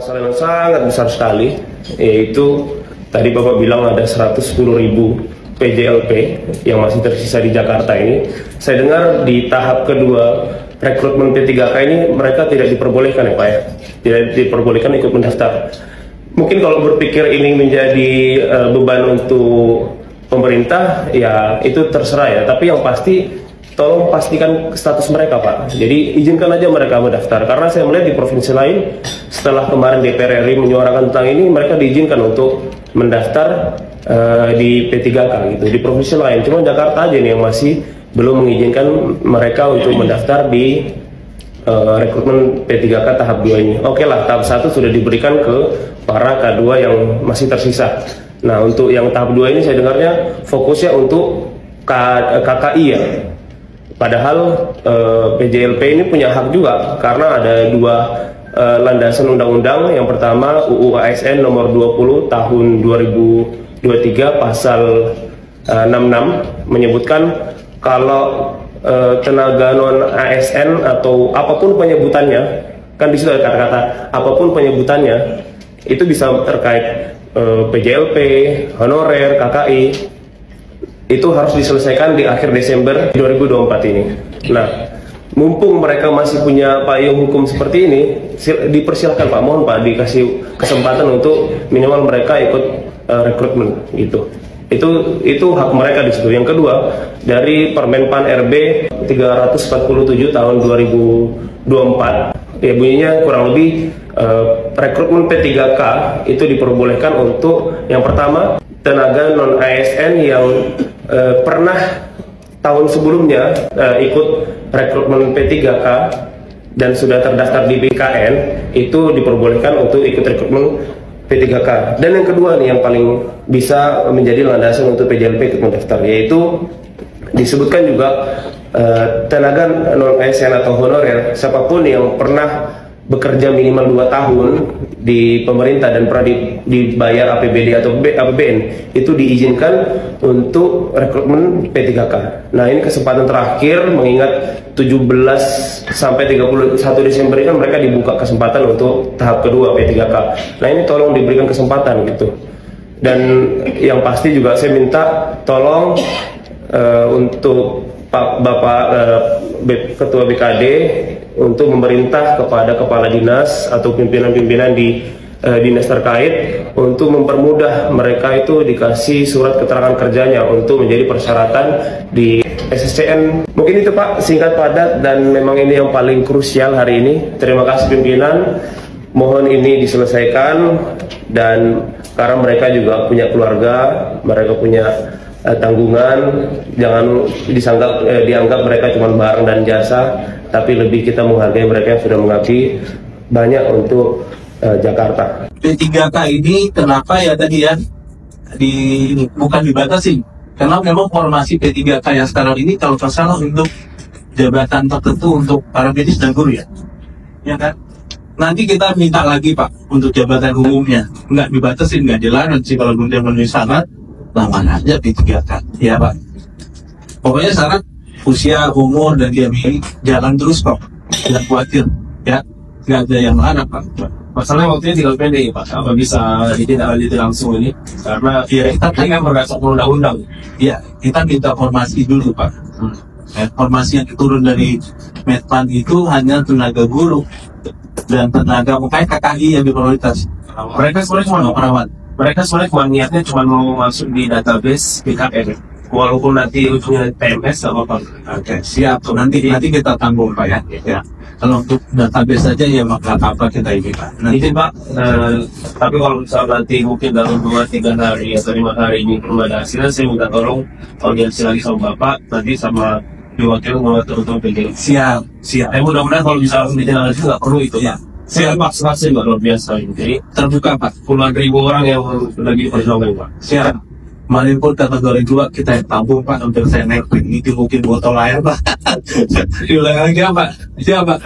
Masalah yang sangat besar sekali, yaitu tadi Bapak bilang ada 110.000 PJLP yang masih tersisa di Jakarta ini. Saya dengar di tahap kedua rekrutmen P3K ini mereka tidak diperbolehkan ya Pak ya, tidak diperbolehkan ikut mendaftar. Mungkin kalau berpikir ini menjadi beban untuk pemerintah, ya itu terserah ya. Tapi yang pasti, tolong pastikan status mereka Pak. Jadi izinkan aja mereka mendaftar. Karena saya melihat di provinsi lain, setelah kemarin DPR RI menyuarakan tentang ini, mereka diizinkan untuk mendaftar di P3K gitu, di provinsi lain. Cuma Jakarta aja nih yang masih belum mengizinkan mereka untuk mendaftar di rekrutmen P3K tahap 2 ini. Oke lah, tahap 1 sudah diberikan ke para K2 yang masih tersisa. Nah, untuk yang tahap 2 ini saya dengarnya fokusnya untuk KKI ya. Padahal PJLP ini punya hak juga, karena ada dua landasan undang-undang. Yang pertama UU ASN nomor 20 tahun 2023 pasal 66 menyebutkan kalau tenaga non ASN atau apapun penyebutannya, kan di situ ada kata-kata apapun penyebutannya, itu bisa terkait PJLP, honorer, KKI, itu harus diselesaikan di akhir Desember 2024 ini. Nah, mumpung mereka masih punya payung hukum seperti ini, dipersilahkan Pak, mohon Pak dikasih kesempatan untuk minimal mereka ikut rekrutmen gitu. Itu hak mereka di situ. Yang kedua, dari Permenpan RB 347 tahun 2024, ya bunyinya kurang lebih rekrutmen P3K itu diperbolehkan untuk yang pertama tenaga non ASN yang pernah tahun sebelumnya ikut rekrutmen P3K dan sudah terdaftar di BKN, itu diperbolehkan untuk ikut rekrutmen P3K. Dan yang kedua nih yang paling bisa menjadi landasan untuk PJLP ikut mendaftar, yaitu disebutkan juga tenaga non ASN atau honorer, siapapun yang pernah bekerja minimal 2 tahun di pemerintah dan pernah dibayar APBD atau APBN, itu diizinkan untuk rekrutmen P3K. Nah, ini kesempatan terakhir, mengingat 17 sampai 31 Desember ini mereka dibuka kesempatan untuk tahap kedua P3K. Nah, ini tolong diberikan kesempatan gitu. Dan yang pasti juga saya minta tolong untuk Bapak Ketua BKD untuk memerintah kepada kepala dinas atau pimpinan-pimpinan di dinas terkait untuk mempermudah mereka itu dikasih surat keterangan kerjanya untuk menjadi persyaratan di SSCN. Mungkin itu Pak, singkat padat, dan memang ini yang paling krusial hari ini. Terima kasih pimpinan, mohon ini diselesaikan, dan karena mereka juga punya keluarga, mereka punya tanggungan, jangan dianggap mereka cuma barang dan jasa, tapi lebih kita menghargai mereka yang sudah mengabdi banyak untuk Jakarta. P3K ini kenapa ya tadi ya bukan dibatasi, karena memang formasi P3K yang sekarang ini kalau tidak salah untuk jabatan tertentu untuk para medis dan guru ya kan. Nanti kita minta lagi Pak untuk jabatan umumnya, nggak dibatasi, nggak dilarang sih kalau kemudian memenuhi syarat, lawan aja P3K ya Pak. Pokoknya syarat usia, umur, dan dia jalan terus kok, tidak khawatir ya, nggak ada yang melarang Pak. Masalahnya waktunya tinggal pendek Pak, apa bisa ditindaklanjuti langsung ini? Karena ya kita kan berdasarkan undang-undang. Ya, kita minta formasi dulu Pak. Formasi yang turun dari Medpan itu hanya tenaga guru dan tenaga makanya KKI yang diprioritas. Mereka sebenarnya cuma perawat. Mereka sebenarnya cuma niatnya cuma mau masuk di database BKN. Walaupun nanti ujungnya PMS atau apa. Oke, siap. Nanti kita tanggung Pak ya. Ya. Kalau untuk database saja ya maka apa kita ini Pak. Nanti Pak, tapi kalau misalnya nanti mungkin dalam 2-3 hari atau 5 hari ini belum ada hasilnya, saya minta tolong audiensi lagi sama Bapak, nanti sama diwakil mengatur untuk PJ. Siap. Mudah-mudahan kalau bisa langsung ditindaklanjuti nggak perlu itu ya. Saya vaksinasi Pak, luar biasa ini. Jadi terbuka Pak. Puluhan ribu orang yang lagi diperjuangkan Pak. Siap. Kemarin pun kategori 2 kita tampung Pak untuk saya naik ini mungkin botol air Pak. Diulang lagi Pak. Siap Pak.